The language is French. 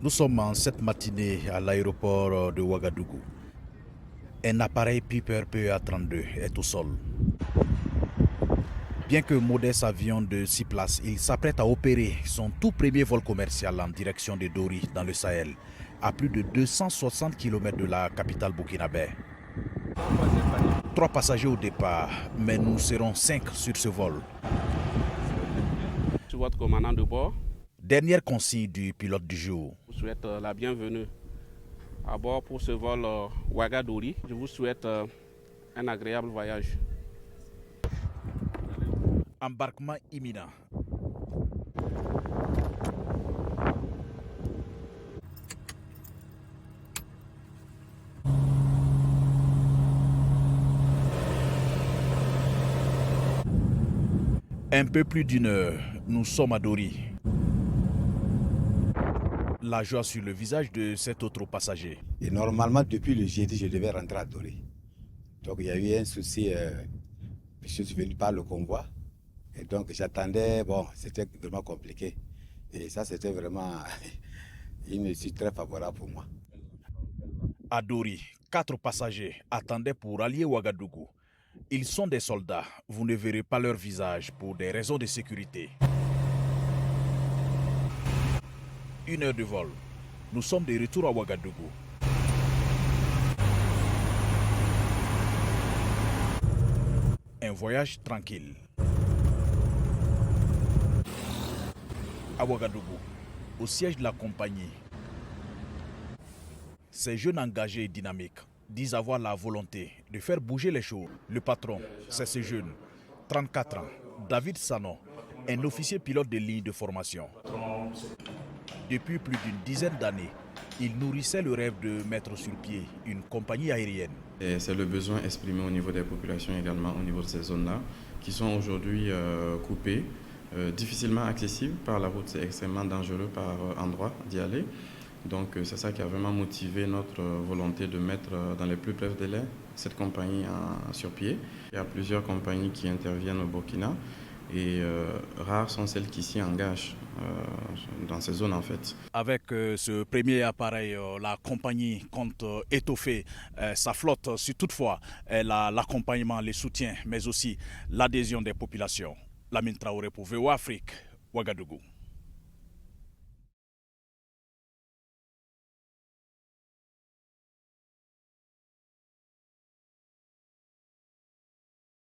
Nous sommes en cette matinée à l'aéroport de Ouagadougou. Un appareil Piper PA-32 est au sol. Bien que modeste avion de 6 places, il s'apprête à opérer son tout premier vol commercial en direction de Dori dans le Sahel, à plus de 260 km de la capitale burkinabé. 3 passagers au départ, mais nous serons 5 sur ce vol. Sur votre commandant de bord, Dernière consigne du pilote du jour. je vous souhaite la bienvenue à bord pour ce vol Ouagadougou. Je vous souhaite un agréable voyage. Embarquement imminent. Un peu plus d'une heure, nous sommes à Dori. La joie sur le visage de cet autre passager. Et normalement, depuis le jeudi, je devais rentrer à Dori. Donc il y a eu un souci, je suis venu par le convoi. Et donc j'attendais, bon, c'était vraiment compliqué. Et ça, c'était vraiment une suite très favorable pour moi. À Dori, 4 passagers attendaient pour allier Ouagadougou. Ils sont des soldats, vous ne verrez pas leur visage pour des raisons de sécurité. 1 heure de vol. Nous sommes de retour à Ouagadougou. Un voyage tranquille. À Ouagadougou, au siège de la compagnie, ces jeunes engagés et dynamiques disent avoir la volonté de faire bouger les choses. Le patron, c'est ce jeune, 34 ans, David Sanon, un officier pilote de ligne de formation. Depuis plus d'une dizaine d'années, il nourrissait le rêve de mettre sur pied une compagnie aérienne. Et c'est le besoin exprimé au niveau des populations également, au niveau de ces zones-là, qui sont aujourd'hui coupées, difficilement accessibles par la route. C'est extrêmement dangereux par endroit d'y aller. Donc c'est ça qui a vraiment motivé notre volonté de mettre dans les plus brefs délais cette compagnie sur pied. Il y a plusieurs compagnies qui interviennent au Burkina et rares sont celles qui s'y engagent dans ces zones en fait. Avec ce premier appareil, la compagnie compte étoffer sa flotte si toutefois l'accompagnement, le soutien, mais aussi l'adhésion des populations. Lamine Traoré pour VOA Afrique, Ouagadougou.